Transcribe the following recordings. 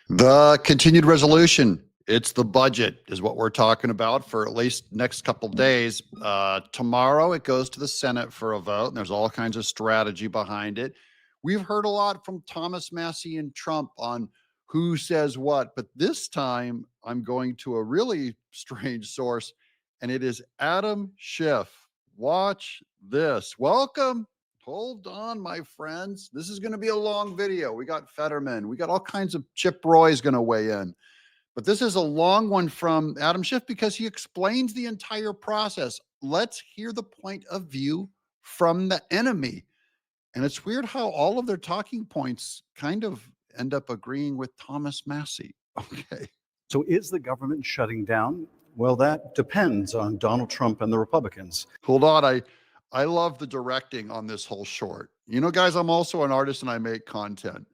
The continued resolution. It's the budget is what we're talking about for at least next couple days. Tomorrow it goes to the Senate for a vote, and there's all kinds of strategy behind it. We've heard a lot from Thomas Massie and Trump on who says what, but this time I'm going to a really strange source, and it is Adam Schiff. Watch this. Welcome. Hold on, my friends. This is going to be a long video. We got Fetterman. We got all kinds of Chip Roy's going to weigh in. But this is a long one from Adam Schiff because he explains the entire process. Let's hear the point of view from the enemy. And it's weird how all of their talking points kind of end up agreeing with Thomas Massie. Okay. So is the government shutting down? Well, that depends on Donald Trump and the Republicans. Hold on. I love the directing on this whole short. You know, guys, I'm also an artist and I make content.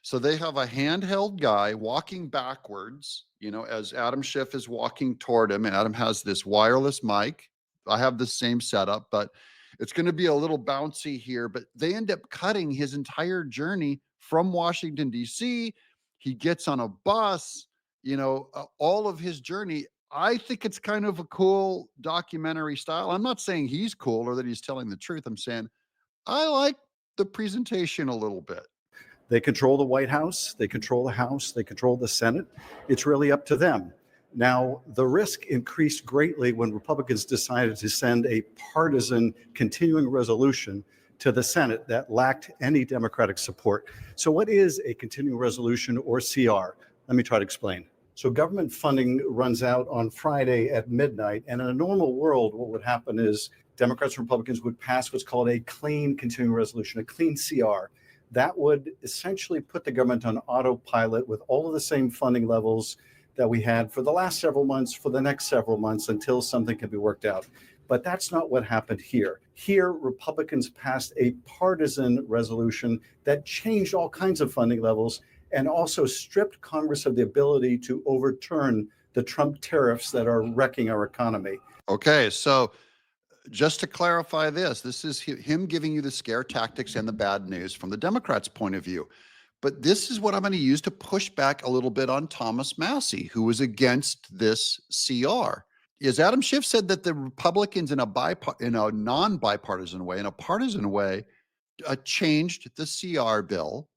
So they have a handheld guy walking backwards, you know, as Adam Schiff is walking toward him. And Adam has this wireless mic. I have the same setup, but it's going to be a little bouncy here. But they end up cutting his entire journey from Washington, D.C. He gets on a bus, you know, all of his journey. I think it's kind of a cool documentary style. I'm not saying he's cool or that he's telling the truth. I'm saying I like the presentation a little bit. They control the White House, they control the House, they control the Senate. It's really up to them. Now, the risk increased greatly when Republicans decided to send a partisan continuing resolution to the Senate that lacked any Democratic support. So what is a continuing resolution or CR? Let me try to explain. So government funding runs out on Friday at midnight. And in a normal world, what would happen is Democrats and Republicans would pass what's called a clean continuing resolution, a clean CR. That would essentially put the government on autopilot with all of the same funding levels that we had for the last several months, for the next several months, until something can be worked out. But that's not what happened here. Here, Republicans passed a partisan resolution that changed all kinds of funding levels and also stripped Congress of the ability to overturn the Trump tariffs that are wrecking our economy. Okay, so just to clarify this is him giving you the scare tactics and the bad news from the Democrats' point of view. But this is what I'm going to use to push back a little bit on Thomas Massie, who was against this CR. As Adam Schiff said that the Republicans in a non-bipartisan way, in a partisan way, changed the CR bill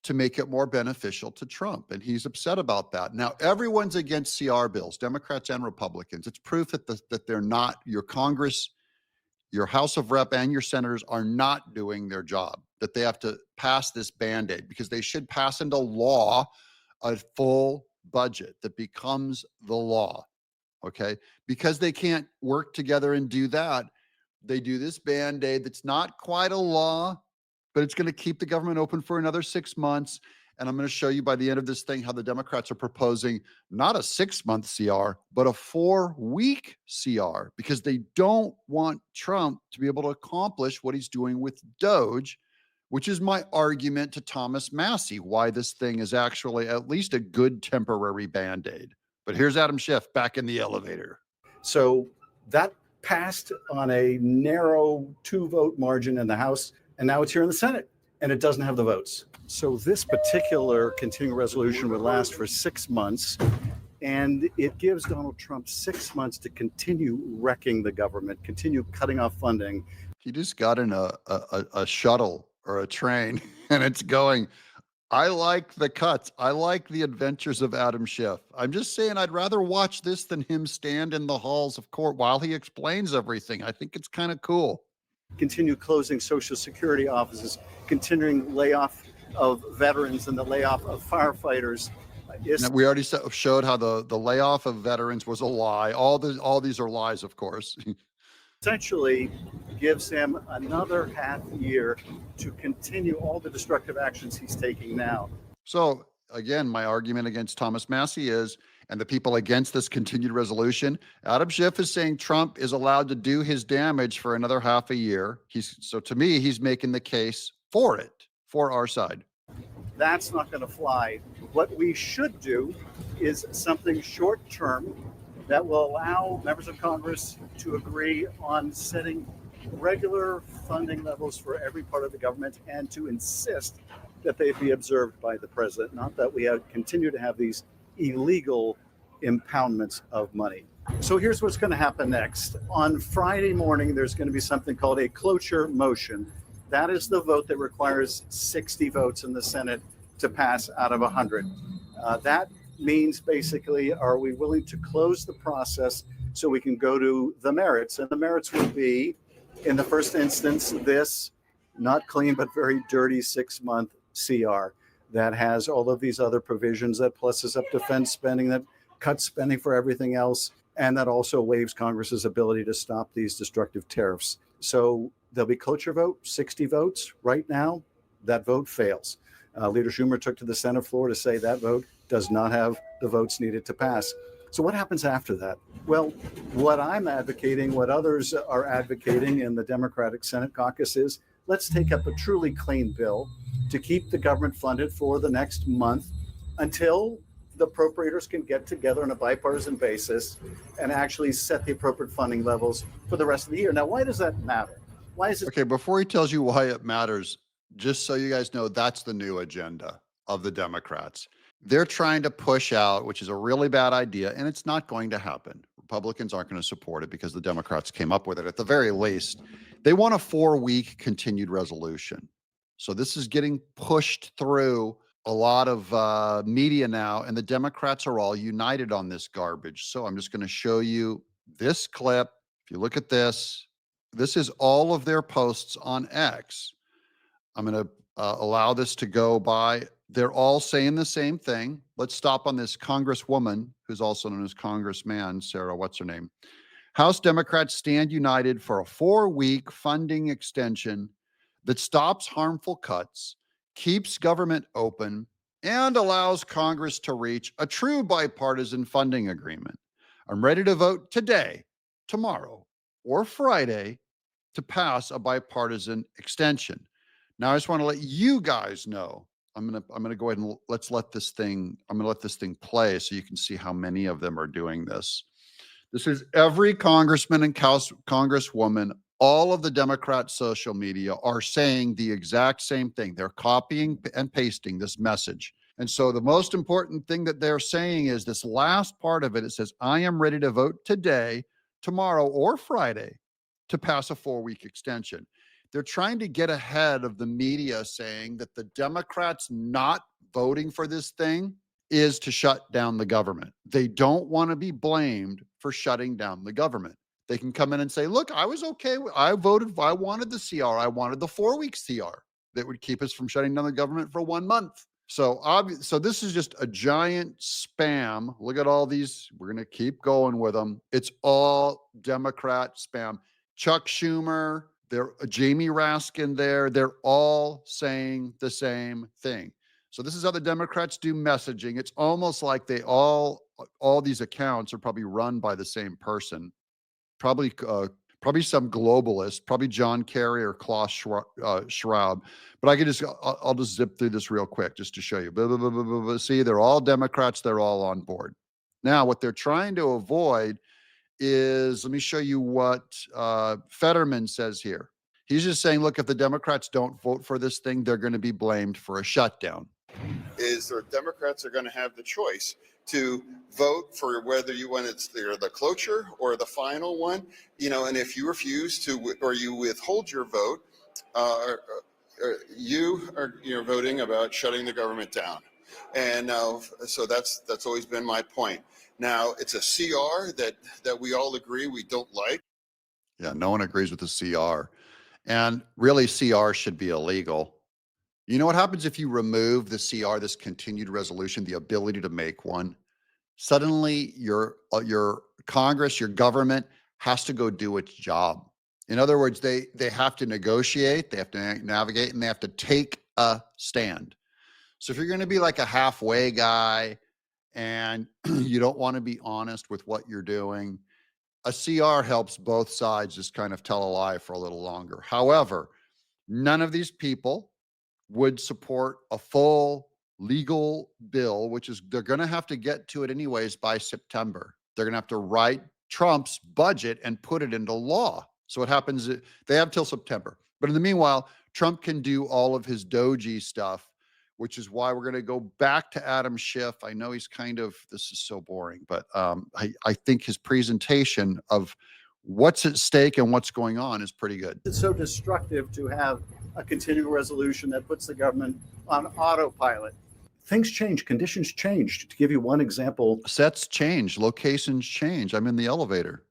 to make it more beneficial to Trump. And he's upset about that. Now, everyone's against CR bills, Democrats and Republicans. It's proof that they're not, your Congress, your House of Rep and your senators are not doing their job, that they have to pass this Band-Aid because they should pass into law a full budget that becomes the law, okay? Because they can't work together and do that, they do this Band-Aid that's not quite a law, but it's going to keep the government open for another 6 months. And I'm going to show you by the end of this thing how the Democrats are proposing not a 6-month CR, but a 4-week CR, because they don't want Trump to be able to accomplish what he's doing with DOGE, which is my argument to Thomas Massie, why this thing is actually at least a good temporary Band-Aid. But here's Adam Schiff back in the elevator. So that passed on a narrow 2-vote margin in the House, and now it's here in the Senate, and it doesn't have the votes. So this particular continuing resolution would last for 6 months, and it gives Donald Trump 6 months to continue wrecking the government, continue cutting off funding. He just got in a shuttle or a train, and it's going. I like the cuts. I like the adventures of Adam Schiff. I'm just saying I'd rather watch this than him stand in the halls of court while he explains everything. I think it's kind of cool. Continue closing Social Security offices, continuing layoff of veterans and the layoff of firefighters. We already showed how the layoff of veterans was a lie. All these are lies, of course. Essentially gives him another half year to continue all the destructive actions he's taking now. So again, my argument against Thomas Massie is, and the people against this continued resolution, Adam Schiff is saying Trump is allowed to do his damage for another half a year. So to me, he's making the case for it, for our side. That's not going to fly. What we should do is something short-term that will allow members of Congress to agree on setting regular funding levels for every part of the government and to insist that they be observed by the president, not that we continue to have these illegal impoundments of money. So here's what's going to happen next. On Friday morning, there's going to be something called a cloture motion. That is the vote that requires 60 votes in the Senate to pass out of 100. That means basically, are we willing to close the process so we can go to the merits? And the merits would be, in the first instance, this not clean but very dirty 6-month CR that has all of these other provisions, that pluses up defense spending, that cuts spending for everything else, and that also waives Congress's ability to stop these destructive tariffs. So there'll be cloture vote, 60 votes. Right now, that vote fails. Leader Schumer took to the Senate floor to say that vote does not have the votes needed to pass. So what happens after that? Well, what I'm advocating, what others are advocating in the Democratic Senate caucus is, let's take up a truly clean bill to keep the government funded for the next month until the appropriators can get together on a bipartisan basis and actually set the appropriate funding levels for the rest of the year. Now, why does that matter? Why is it? Okay, before he tells you why it matters, just so you guys know, that's the new agenda of the Democrats. They're trying to push out, which is a really bad idea, and it's not going to happen. Republicans aren't going to support it because the Democrats came up with it. At the very least, they want a 4-week continued resolution. So this is getting pushed through a lot of media now, and the Democrats are all united on this garbage. So I'm just going to show you this clip. If you look at this, this is all of their posts on X. I'm going to allow this to go by. They're all saying the same thing. Let's stop on this Congresswoman, who's also known as Congressman, Sarah, what's her name? House Democrats stand united for a 4-week funding extension that stops harmful cuts, keeps government open, and allows Congress to reach a true bipartisan funding agreement. I'm ready to vote today, tomorrow, or Friday to pass a bipartisan extension. Now, I just want to let you guys know, I'm gonna go ahead and I'm gonna let this thing play so you can see how many of them are doing this. This is every congressman and congresswoman. All of the Democrat social media are saying the exact same thing. They're copying and pasting this message. And so the most important thing that they're saying is this last part of it. It says, I am ready to vote today, tomorrow, or Friday to pass a 4-week extension. They're trying to get ahead of the media saying that the Democrats not voting for this thing is to shut down the government. They don't want to be blamed for shutting down the government. They can come in and say, look, I was okay. I voted. I wanted the CR. I wanted the 4-week CR that would keep us from shutting down the government for 1 month. So this is just a giant spam. Look at all these. We're going to keep going with them. It's all Democrat spam. Chuck Schumer, Jamie Raskin there. They're all saying the same thing. So this is how the Democrats do messaging. It's almost like all these accounts are probably run by the same person. Probably some globalist, probably John Kerry or Klaus Schwab. But I'll just zip through this real quick just to show you. Blah, blah, blah, blah, blah, blah. See, they're all Democrats. They're all on board. Now, what they're trying to avoid is, let me show you what Fetterman says here. He's just saying, look, if the Democrats don't vote for this thing, they're going to be blamed for a shutdown. The Democrats are going to have the choice to vote for whether you want the cloture or the final one, and if you refuse to, or you withhold your vote, you are voting about shutting the government down. And now, so that's always been my point. Now, it's a CR that we all agree we don't like. Yeah, no one agrees with the CR. And really, CR should be illegal. You know what happens if you remove the CR, this continued resolution, the ability to make one? Suddenly, your Congress, your government has to go do its job. In other words, they have to negotiate, they have to navigate, and they have to take a stand. So if you're going to be like a halfway guy and you don't want to be honest with what you're doing, a CR helps both sides just kind of tell a lie for a little longer. However, none of these people would support a full legal bill, which is they're going to have to get to it anyways by September. They're going to have to write Trump's budget and put it into law. So what happens, they have till September. But in the meanwhile, Trump can do all of his DOGE stuff which is why we're going to go back to Adam Schiff. I know he's this is so boring, but I think his presentation of what's at stake and what's going on is pretty good. It's so destructive to have a continuing resolution that puts the government on autopilot. Things change, conditions change. To give you one example, Sets change, locations change. I'm in the elevator.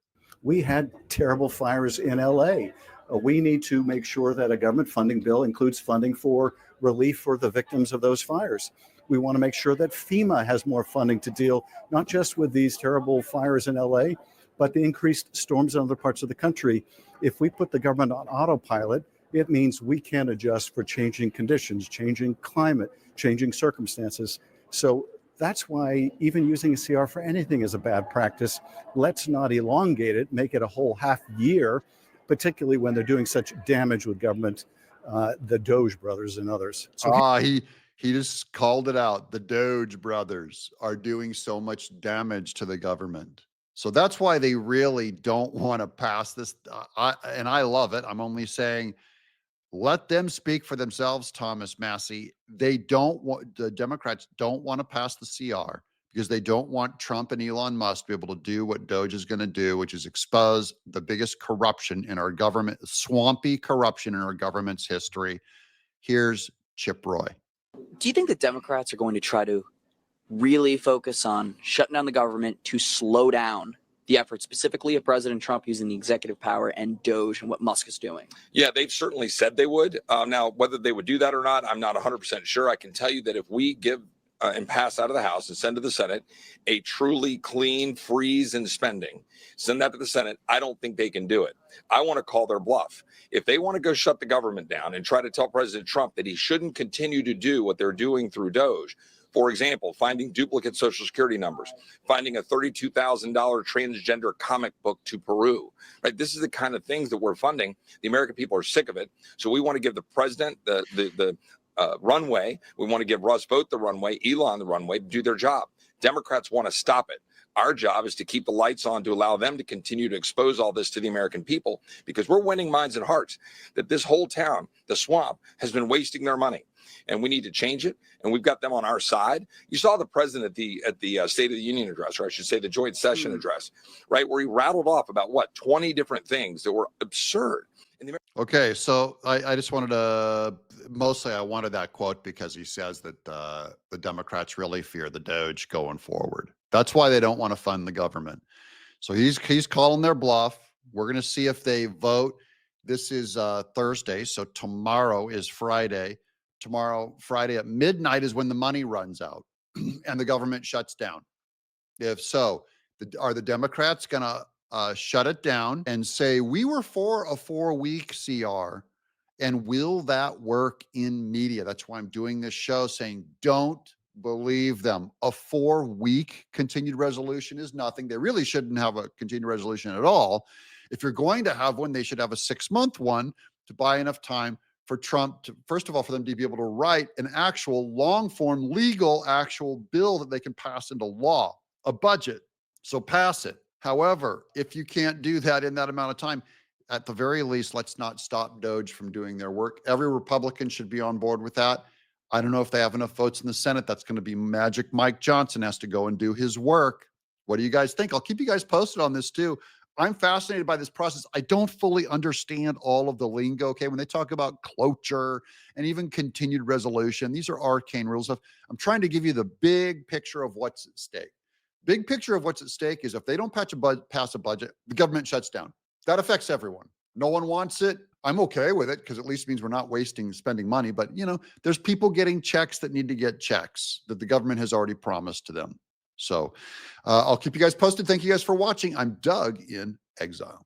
we had terrible fires in LA. We need to make sure that a government funding bill includes funding for relief for the victims of those fires. We want to make sure that FEMA has more funding to deal not just with these terrible fires in LA, but the increased storms in other parts of the country. If we put the government on autopilot, it means we can't adjust for changing conditions, changing climate, changing circumstances. So that's why even using a CR for anything is a bad practice. Let's not elongate it, make it a whole half year, particularly when they're doing such damage with government, the DOGE brothers and others. So He just called it out. The DOGE brothers are doing so much damage to the government. So that's why they really don't want to pass this. And I love it. I'm only saying, let them speak for themselves, Thomas Massey. The Democrats don't want to pass the CR because they don't want Trump and Elon Musk to be able to do what DOGE is going to do, which is expose the biggest corruption in our government, swampy corruption in our government's history. Here's Chip Roy. Do you think the Democrats are going to try to really focus on shutting down the government to slow down the effort, specifically of President Trump using the executive power and DOGE and what Musk is doing? Yeah, they've certainly said they would. Now, whether they would do that or not, I'm not 100% sure. I can tell you that if we give and pass out of the House and send to the Senate a truly clean freeze in spending, send that to the Senate, I don't think they can do it. I want to call their bluff. If they want to go shut the government down and try to tell President Trump that he shouldn't continue to do what they're doing through DOGE, for example, finding duplicate Social Security numbers, finding a $32,000 transgender comic book to Peru, right? This is the kind of things that we're funding. The American people are sick of it. So we want to give the president the runway. We want to give Russ Vought the runway, Elon the runway to do their job. Democrats want to stop it. Our job is to keep the lights on to allow them to continue to expose all this to the American people, because we're winning minds and hearts that this whole town, the swamp, has been wasting their money. And we need to change it. And we've got them on our side. You saw the president at the State of the Union address, or I should say the joint session address, right, where he rattled off about 20 different things that were absurd. Okay, so I just wanted to, mostly I wanted that quote because he says that the Democrats really fear the DOGE going forward. That's why they don't want to fund the government. So he's calling their bluff. We're going to see if they vote. This is Thursday, so tomorrow is Friday. Tomorrow, Friday at midnight is when the money runs out and the government shuts down. If so, are the Democrats going to shut it down and say, we were for a 4-week CR, and will that work in media? That's why I'm doing this show, saying don't believe them. A 4-week continued resolution is nothing. They really shouldn't have a continued resolution at all. If you're going to have one, they should have a 6-month one to buy enough time for Trump to, first of all, for them to be able to write an actual long form, legal, actual bill that they can pass into law, a budget. So pass it. However, if you can't do that in that amount of time, at the very least, let's not stop DOGE from doing their work. Every Republican should be on board with that. I don't know if they have enough votes in the Senate. That's going to be Magic Mike Johnson has to go and do his work. What do you guys think? I'll keep you guys posted on this too. I'm fascinated by this process. I don't fully understand all of the lingo. Okay. When they talk about cloture and even continued resolution, these are arcane rules. I'm trying to give you the big picture of what's at stake. Big picture of what's at stake is if they don't pass a budget, the government shuts down. That affects everyone. No one wants it. I'm okay with it because at least it means we're not spending money. But, there's people getting checks that need to get checks that the government has already promised to them. So I'll keep you guys posted. Thank you guys for watching. I'm Doug in Exile.